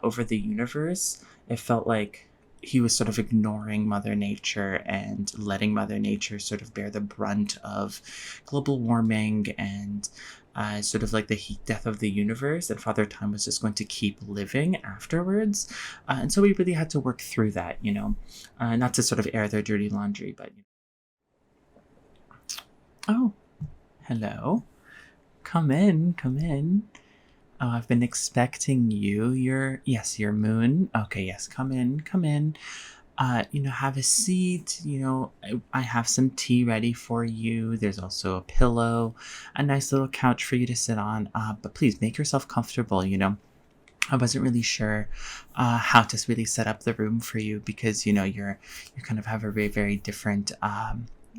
over the universe. It felt like he was sort of ignoring Mother Nature and letting Mother Nature sort of bear the brunt of global warming and sort of like the heat death of the universe. And Father Time was just going to keep living afterwards. And so we really had to work through that, not to sort of air their dirty laundry, but. Oh, hello. Come in, come in. Oh, I've been expecting you. Your moon. Okay, yes, come in, come in. Have a seat. I have some tea ready for you. There's also a pillow, a nice little couch for you to sit on. But please make yourself comfortable. I wasn't really sure how to really set up the room for you because you kind of have a very very different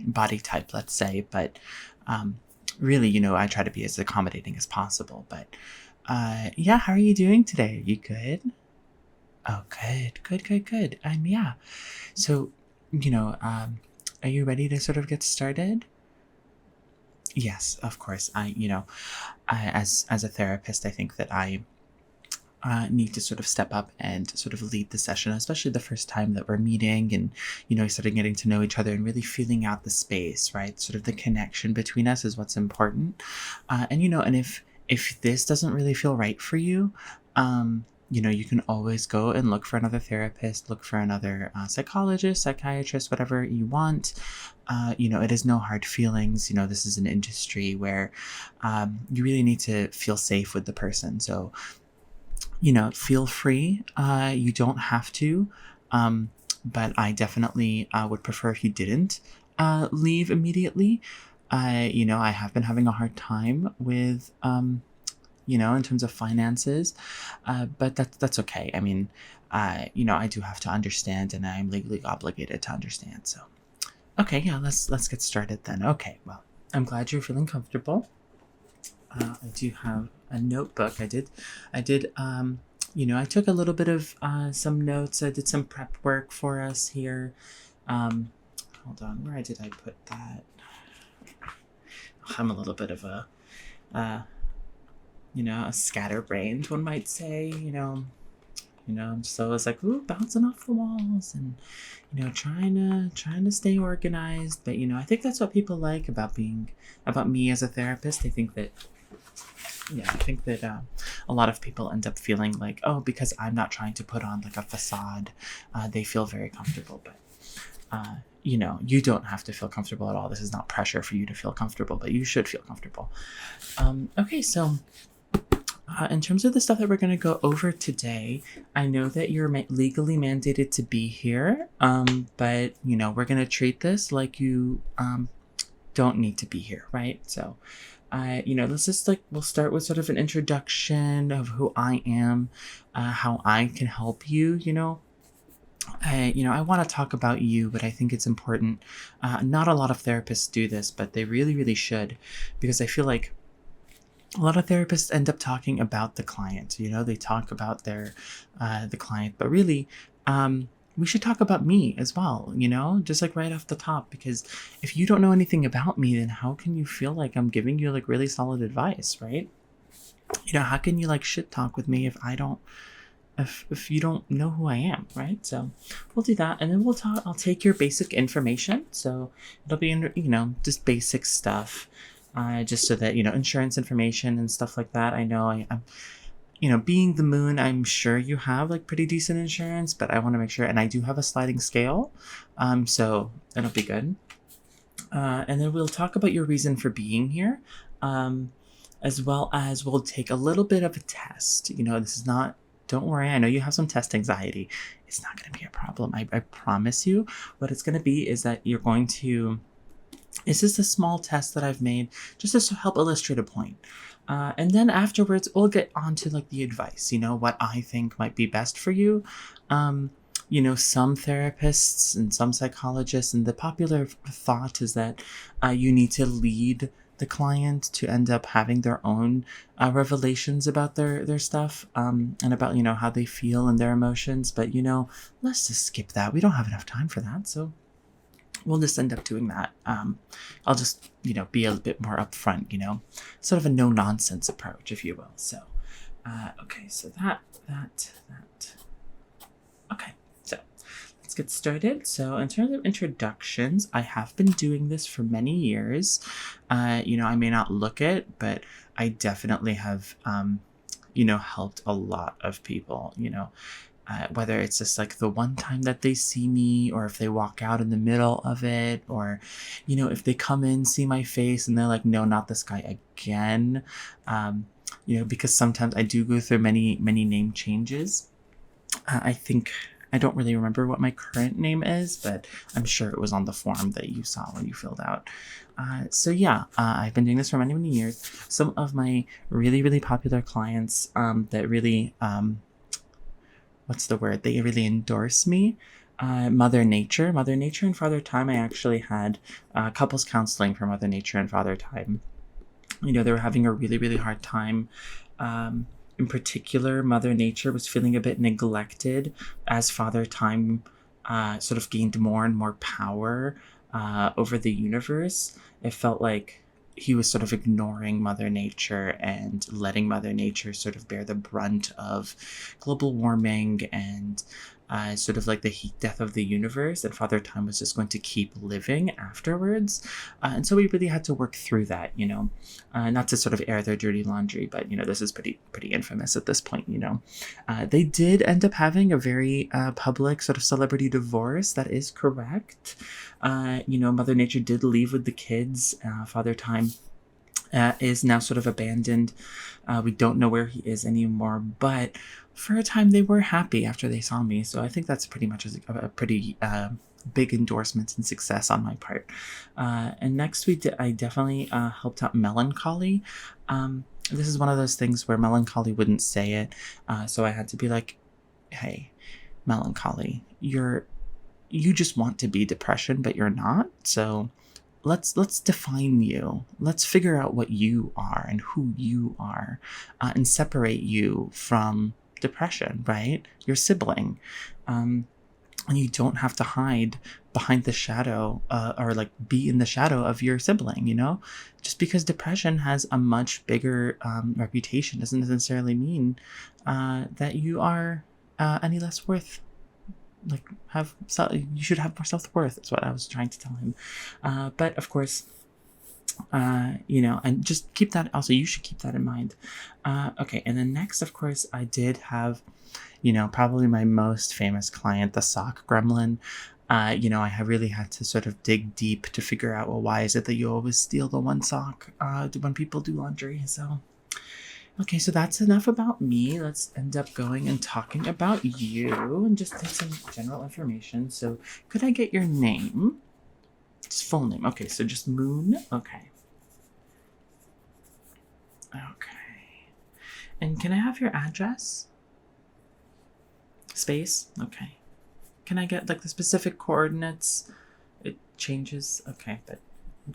body type, let's say. But really, I try to be as accommodating as possible. But yeah, how are you doing today? Are you good? Oh, good, good, good, good. Yeah. So, are you ready to sort of get started? Yes, of course. As a therapist, I think that I need to sort of step up and sort of lead the session, especially the first time that we're meeting and, sort of getting to know each other and really feeling out the space, right? Sort of the connection between us is what's important. And if this doesn't really feel right for you, you can always go and look for another therapist, look for another psychologist, psychiatrist, whatever you want. It is no hard feelings. This is an industry where you really need to feel safe with the person. So, feel free. You don't have to, but I definitely would prefer if you didn't leave immediately. I have been having a hard time with, in terms of finances, but that's okay. I mean, I do have to understand, and I'm legally obligated to understand. So, okay, yeah, let's get started then. Okay, well, I'm glad you're feeling comfortable. I do have a notebook. I did, I took a little bit of some notes. I did some prep work for us here. Hold on, where did I put that? I'm a little bit of a scatterbrained, one might say. So it's like, ooh, bouncing off the walls and trying to stay organized. But I think that's what people like about me as a therapist. I think that a lot of people end up feeling like, oh, because I'm not trying to put on like a facade, they feel very comfortable. But, you don't have to feel comfortable at all. This is not pressure for you to feel comfortable, but you should feel comfortable. Okay, so in terms of the stuff that we're going to go over today, I know that you're legally mandated to be here, but, we're going to treat this like you don't need to be here, right? So let's just we'll start with sort of an introduction of who I am, how I can help you. I want to talk about you, but I think it's important. Not a lot of therapists do this, but they really, really should, because I feel like a lot of therapists end up talking about the client. They talk about the client, but really, we should talk about me as well, just like right off the top, because if you don't know anything about me, then how can you feel like I'm giving you like really solid advice, right? How can you like shit talk with me if you don't know who I am, right? So we'll do that, and then I'll take your basic information. So it'll be just basic stuff, just so that, insurance information and stuff like that. I know I'm being the moon, I'm sure you have like pretty decent insurance, but I want to make sure, and I do have a sliding scale, so it'll be good. And then we'll talk about your reason for being here, as well as we'll take a little bit of a test. This is not, don't worry, I know you have some test anxiety. It's not going to be a problem. I promise you. What it's going to be is that you're going to, it's just a small test that I've made just to help illustrate a point. And then afterwards, we'll get on to like the advice, what I think might be best for you. Some therapists and some psychologists, and the popular thought is that you need to lead the client to end up having their own revelations about their stuff, and about, how they feel and their emotions. But, let's just skip that. We don't have enough time for that. So we'll just end up doing that. I'll just, be a bit more upfront, sort of a no nonsense approach, if you will. So, Okay, so that. Okay, so let's get started. So in terms of introductions, I have been doing this for many years. I may not look it, but I definitely have, helped a lot of people, whether it's just like the one time that they see me, or if they walk out in the middle of it, or if they come in, see my face, and they're like, no, not this guy again. Because sometimes I do go through many name changes. I think I don't really remember what my current name is, but I'm sure it was on the form that you saw when you filled out. I've been doing this for many years. Some of my really popular clients that really what's the word? They really endorse me. Mother Nature and Father Time. I actually had couples counseling for Mother Nature and Father Time. They were having a really hard time. In particular, Mother Nature was feeling a bit neglected as Father Time sort of gained more and more power over the universe. It felt like he was sort of ignoring Mother Nature and letting Mother Nature sort of bear the brunt of global warming and sort of like the heat death of the universe, and Father Time was just going to keep living afterwards. And so we really had to work through that, not to sort of air their dirty laundry, but, this is pretty infamous at this point, They did end up having a very public sort of celebrity divorce. That is correct. Mother Nature did leave with the kids. Father Time is now sort of abandoned. We don't know where he is anymore, but for a time they were happy after they saw me. So I think that's pretty much a pretty big endorsement and success on my part. And next I definitely helped out Melancholy. This is one of those things where Melancholy wouldn't say it. So I had to be like, hey, Melancholy, you just want to be depression, but you're not. So let's define you. Let's figure out what you are and who you are, and separate you from depression, right? Your sibling. And you don't have to hide behind the shadow or like be in the shadow of your sibling, just because depression has a much bigger reputation doesn't necessarily mean that you are any less worth. Like you should have more self-worth. That's what I was trying to tell him. But of course, and just keep that. Also, you should keep that in mind. Okay. And then next, of course, I did have, probably my most famous client, the sock gremlin. I have really had to sort of dig deep to figure out, well, why is it that you always steal the one sock when people do laundry? So, okay, so that's enough about me. Let's end up going and talking about you and just take some general information. So could I get your name? Just full name. Okay, so just Moon. Okay. Okay. And can I have your address? Space? Okay. Can I get like the specific coordinates? It changes. Okay, but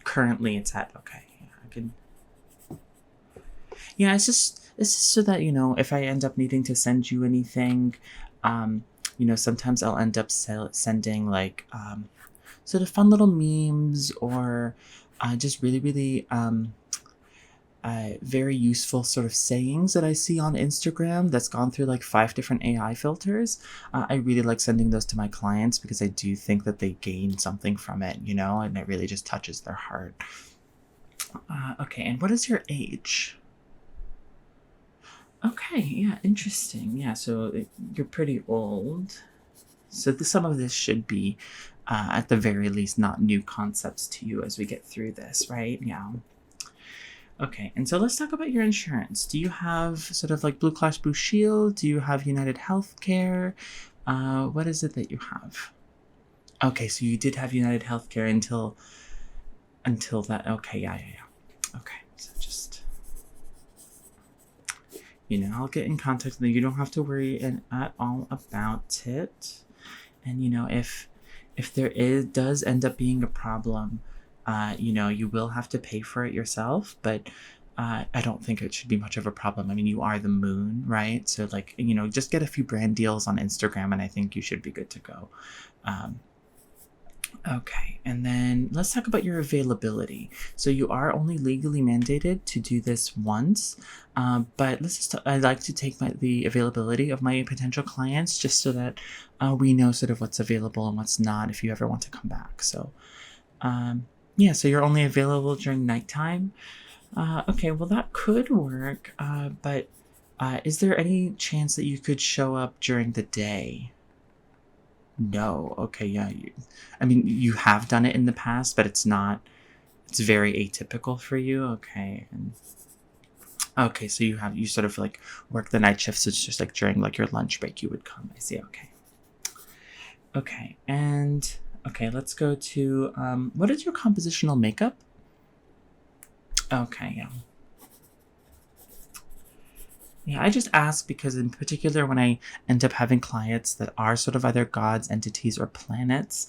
currently it's at, okay. Yeah, I can. Yeah, it's just so that, if I end up needing to send you anything, sometimes I'll end up sending like sort of fun little memes or just really very useful sort of sayings that I see on Instagram that's gone through like 5 different AI filters. I really like sending those to my clients because I do think that they gain something from it, and it really just touches their heart. Okay, and what is your age? Okay, yeah, interesting. Yeah, so you're pretty old. So some of this should be, at the very least, not new concepts to you as we get through this, right? Yeah. Okay, and so let's talk about your insurance. Do you have sort of like Blue Cross Blue Shield? Do you have United Healthcare? What is it that you have? Okay, so you did have United Healthcare until that. Okay, yeah. Okay, so just. I'll get in contact with you. You don't have to worry at all about it. And, if there does end up being a problem, you will have to pay for it yourself. But I don't think it should be much of a problem. I mean, you are the Moon, right? So, like, just get a few brand deals on Instagram, and I think you should be good to go. Okay, and then let's talk about your availability. So you are only legally mandated to do this once, but I'd like to take the availability of my potential clients just so that we know sort of what's available and what's not if you ever want to come back. So, yeah, so you're only available during nighttime. Okay, well that could work, but is there any chance that you could show up during the day? No. Okay, yeah. I mean, you have done it in the past, but it's very atypical for you. Okay. And okay, so you sort of like work the night shifts. It's just like during like your lunch break you would come. I see. Okay. Okay. And okay, let's go to what is your compositional makeup? Okay, yeah. Yeah, I just ask because, in particular, when I end up having clients that are sort of either gods, entities, or planets,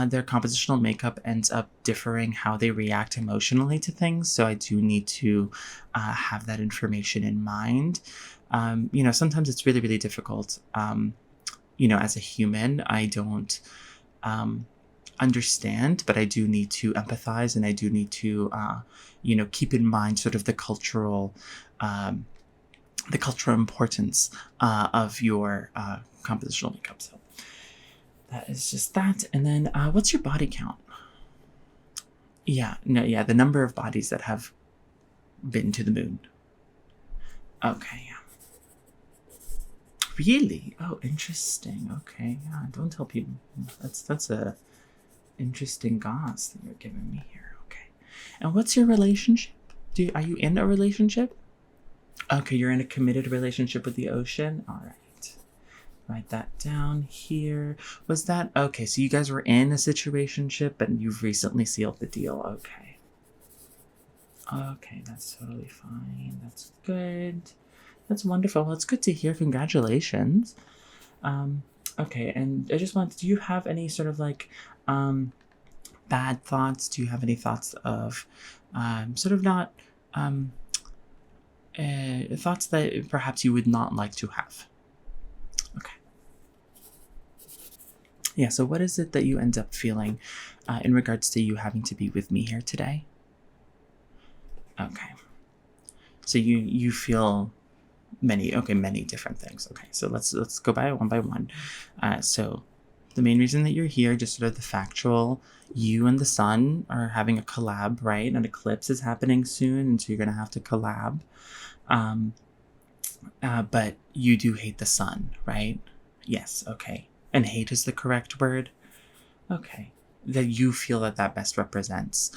their compositional makeup ends up differing how they react emotionally to things. So I do need to have that information in mind. Sometimes it's really, really difficult. As a human, I don't understand, but I do need to empathize and I do need to, keep in mind sort of Um, the cultural importance of your compositional makeup. So that is just that. And then what's your body count? Yeah, no, yeah, the number of bodies that have been to the moon. Okay, yeah. Really? Oh, interesting. Okay, yeah. Don't tell people. That's a interesting goss that you're giving me here. Okay. And what's your relationship? Are you in a relationship? Okay, you're in a committed relationship with the ocean? All right. Write that down here. Was that okay? So you guys were in a situationship, but you've recently sealed the deal. Okay. Okay, that's totally fine. That's good. That's wonderful. Well, it's good to hear. Congratulations. Um, okay, and I just do you have any sort of like bad thoughts? Do you have any thoughts of sort of not thoughts that perhaps you would not like to have? Okay. Yeah, so what is it that you end up feeling in regards to you having to be with me here today? Okay. So you feel many different things. Okay, so let's go by one. So the main reason that you're here, just sort of the factual, you and the sun are having a collab, right? An eclipse is happening soon, and so you're gonna have to collab. Um, but you do hate the sun, right? Yes, okay. And hate is the correct word? Okay. That you feel that best represents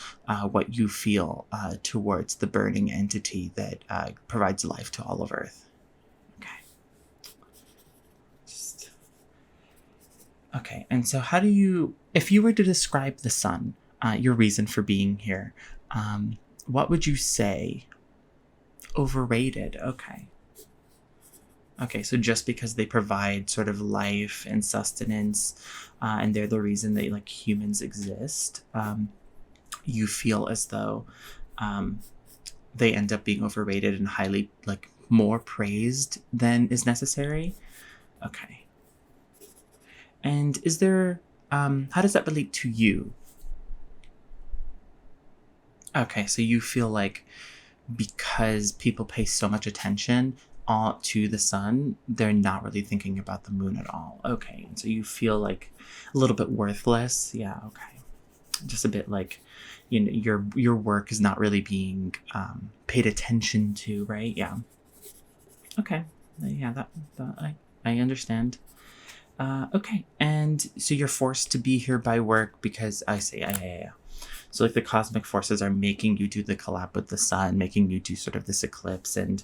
what you feel towards the burning entity that provides life to all of Earth. Okay. Okay, and so if you were to describe the sun, your reason for being here, what would you say? Overrated. Okay. Okay, so just because they provide sort of life and sustenance, and they're the reason that like humans exist, you feel as though they end up being overrated and highly like more praised than is necessary. Okay. And is there how does that relate to you? Okay, so you feel like because people pay so much attention all to the sun, they're not really thinking about the moon at all. Okay, and so you feel like a little bit worthless. Yeah, okay. Just a bit like your work is not really being paid attention to, right? Yeah. Okay. Yeah, that I understand. Okay, and so you're forced to be here by work because I say, yeah. So like the cosmic forces are making you do the collab with the sun, making you do sort of this eclipse, and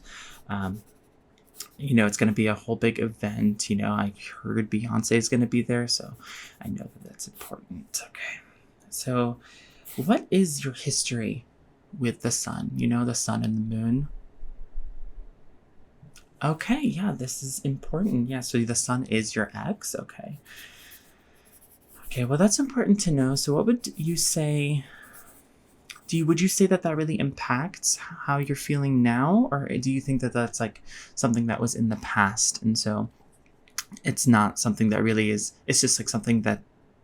it's going to be a whole big event. I heard Beyonce is going to be there, so I know that that's important. Okay, so what is your history with the sun? The sun and the moon. Okay, yeah, this is important. Yeah, so the sun is your ex. Okay. Okay, well, that's important to know. So, what would you say? Would you say that really impacts how you're feeling now, or do you think that that's like something that was in the past, and so it's not something that really is? It's just like something that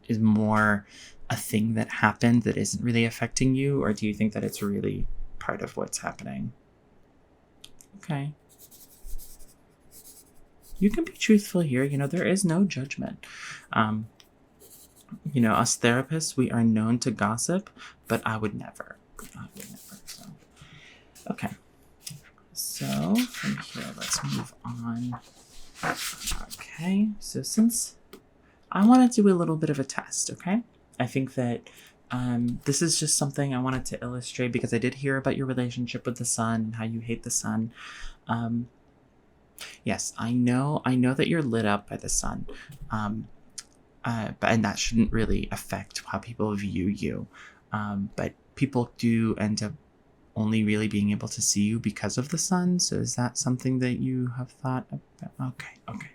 is more a thing that happened that isn't really affecting you, or do you think that it's really part of what's happening? Okay. You can be truthful here. You know, there is no judgment. You know, us therapists, we are known to gossip, but I would never. So. Okay. So from here, let's move on. Okay. So since I want to do a little bit of a test, okay? I think that this is just something I wanted to illustrate because I did hear about your relationship with the sun and how you hate the sun. Yes, I know that you're lit up by the sun. And that shouldn't really affect how people view you. But people do end up only really being able to see you because of the sun. So is that something that you have thought about? Okay.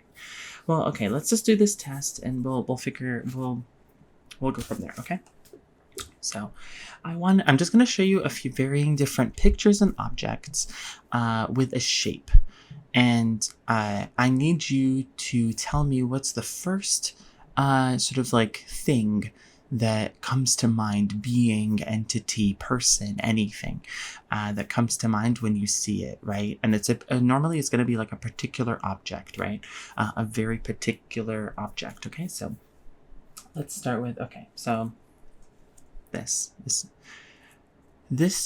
Well, okay, let's just do this test and we'll go from there, okay? So I'm just going to show you a few varying different pictures and objects with a shape. And I need you to tell me what's the first sort of like thing that comes to mind, being, entity, person, anything that comes to mind when you see it, right? And normally it's going to be like a particular object, right? A very particular object, okay? So let's start with, okay, so this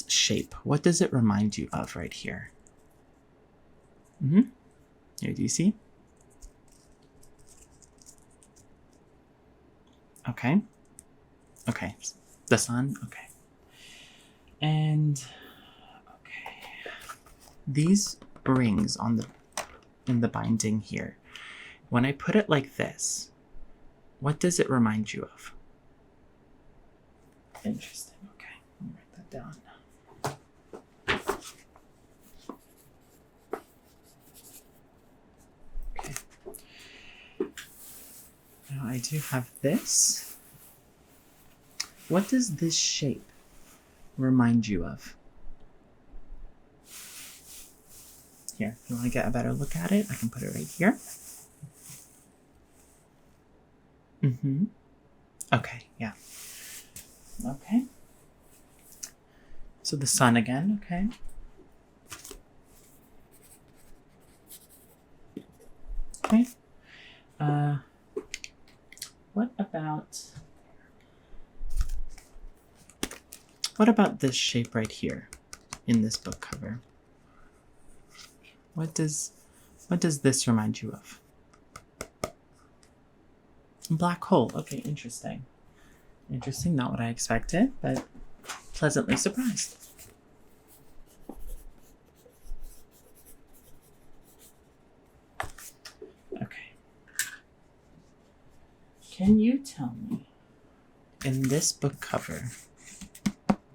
shape, what does it remind you of right here? Here, do you see? Okay. The sun. Okay. And okay. These rings in the binding here. When I put it like this, what does it remind you of? Interesting. Okay. Let me write that down. Now I do have this. What does this shape remind you of? Here, if you want to get a better look at it, I can put it right here. Okay, yeah. Okay. So the sun again, okay. Okay. What about this shape right here in this book cover? What does this remind you of? Black hole. Okay, interesting. Interesting, not what I expected, but pleasantly surprised. Okay. Can you tell me, in this book cover,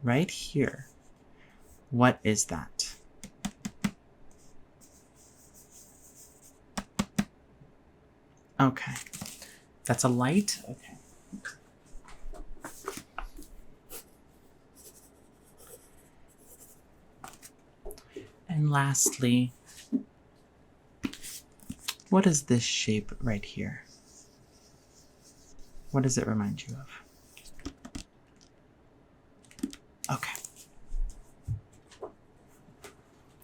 right here, what is that? Okay. That's a light? Okay. And lastly, what is this shape right here? What does it remind you of? Okay.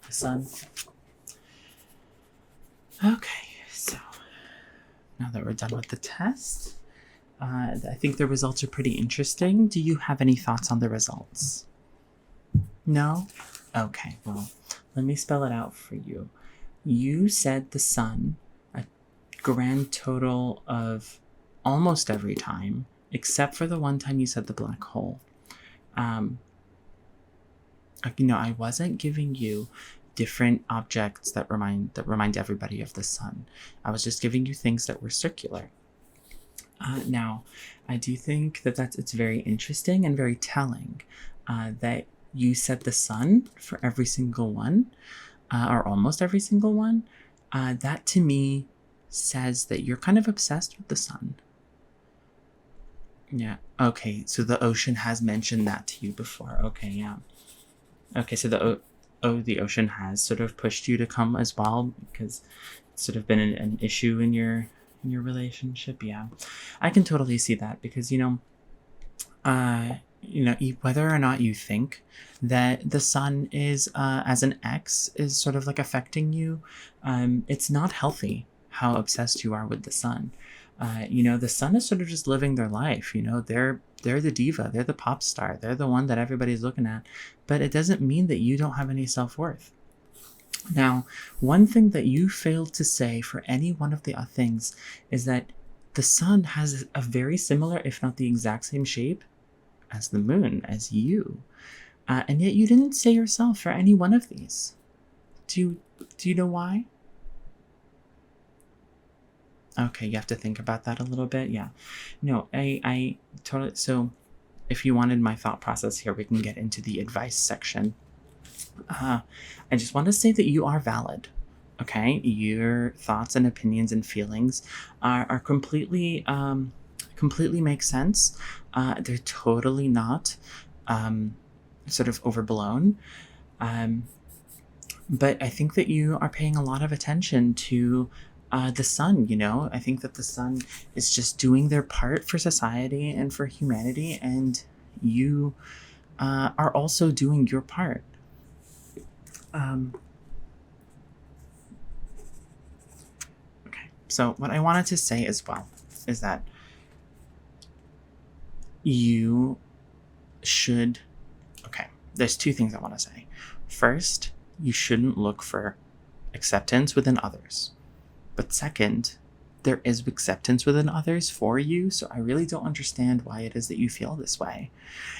The sun. Okay, so now that we're done with the test, I think the results are pretty interesting. Do you have any thoughts on the results? No? Okay, well, let me spell it out for you. You said the sun a grand total of almost every time, except for the one time you said the black hole. I wasn't giving you different objects that remind everybody of the sun. I was just giving you things that were circular. Now, I do think that it's very interesting and very telling that you said the sun for every single one, or almost every single one. That to me says that you're kind of obsessed with the sun. Yeah. Okay. So the ocean has mentioned that to you before. Okay. Yeah. Okay. So the ocean has sort of pushed you to come as well because it's sort of been an issue in your relationship. Yeah. I can totally see that because, whether or not you think that the sun is, as an X, is sort of like affecting you, it's not healthy how obsessed you are with the sun. The sun is sort of just living their life. They're the diva, they're the pop star, they're the one that everybody's looking at, but it doesn't mean that you don't have any self-worth. Now, one thing that you failed to say for any one of the things is that the sun has a very similar, if not the exact same shape as the moon, as you. And yet you didn't say yourself for any one of these. Do you know why? Okay, you have to think about that a little bit. Yeah. No, I totally. So if you wanted my thought process here, we can get into the advice section. I just want to say that you are valid. Okay, your thoughts and opinions and feelings are completely make sense. They're totally not sort of overblown. Um, but I think that you are paying a lot of attention to the sun. I think that the sun is just doing their part for society and for humanity, and you are also doing your part. Um, okay, so what I wanted to say as well is that you should. Okay, there's two things I want to say. First, you shouldn't look for acceptance within others. But second, there is acceptance within others for you, so I really don't understand why it is that you feel this way.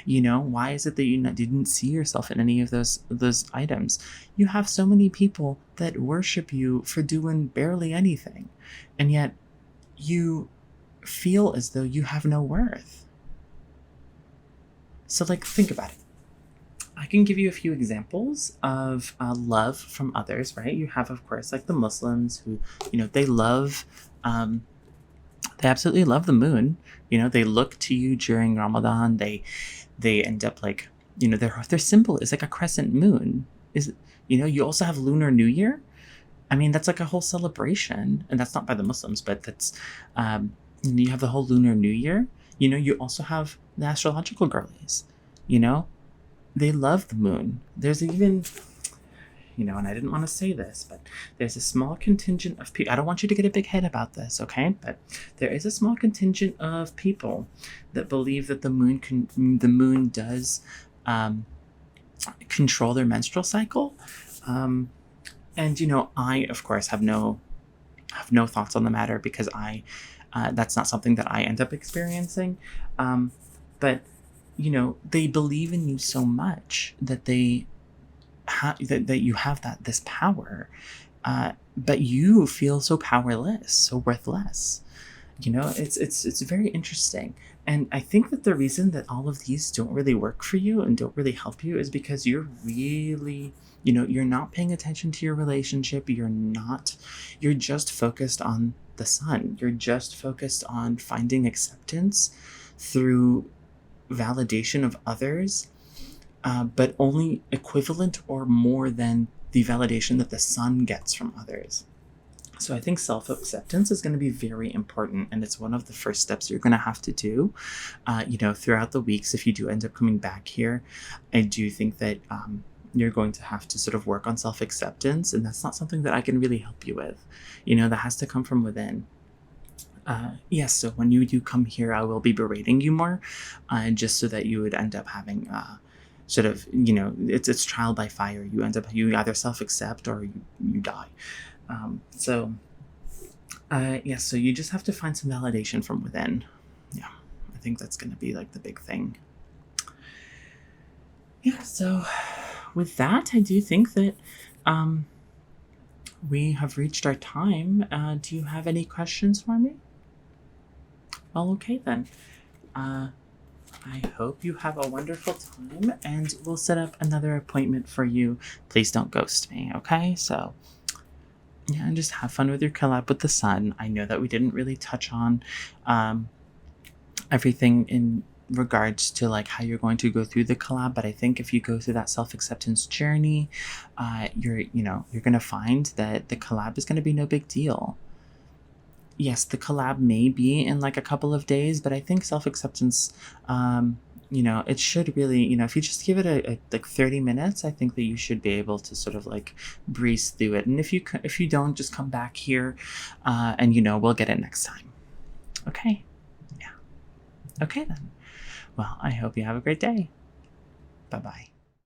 Why is it that you didn't see yourself in any of those items? You have so many people that worship you for doing barely anything, and yet you feel as though you have no worth. So, think about it. I can give you a few examples of love from others, right? You have, of course, like the Muslims who, they love, they absolutely love the moon. They look to you during Ramadan. They end up their symbol is like a crescent moon. You also have Lunar New Year. I mean, that's like a whole celebration, and that's not by the Muslims, but that's, you have the whole Lunar New Year. You also have the astrological girlies. They love the moon. There's even, and I didn't want to say this, but there's a small contingent of people. I don't want you to get a big head about this, okay? But there is a small contingent of people that believe that the moon does control their menstrual cycle. And I, of course, have no thoughts on the matter because that's not something that I end up experiencing. But they believe in you so much that they that you have this power, but you feel so powerless, so worthless. It's very interesting, and I think that the reason that all of these don't really work for you and don't really help you is because you're really, you're not paying attention to your relationship. You're just focused on the sun. You're just focused on finding acceptance through validation of others, but only equivalent or more than the validation that the sun gets from others. So I think self-acceptance is going to be very important, and it's one of the first steps you're going to have to do, throughout the weeks. If you do end up coming back here, I do think that you're going to have to sort of work on self-acceptance, and that's not something that I can really help you with. That has to come from within. Yes, so when you do come here, I will be berating you more, just so that you would end up having sort of, it's trial by fire. You either self-accept or you die. So you just have to find some validation from within. Yeah, I think that's going to be like the big thing. Yeah, so with that, I do think that we have reached our time. Do you have any questions for me? Well, okay then. I hope you have a wonderful time, and we'll set up another appointment for you. Please don't ghost me, okay? So, yeah, and just have fun with your collab with the sun. I know that we didn't really touch on everything in regards to like how you're going to go through the collab, but I think if you go through that self-acceptance journey, you're gonna find that the collab is gonna be no big deal. yes, the collab may be in like a couple of days, but I think self-acceptance, it should really, if you just give it like 30 minutes, I think that you should be able to sort of like breeze through it. And if you don't, just come back here, and we'll get it next time. Okay. Yeah. Okay then. Well, I hope you have a great day. Bye-bye.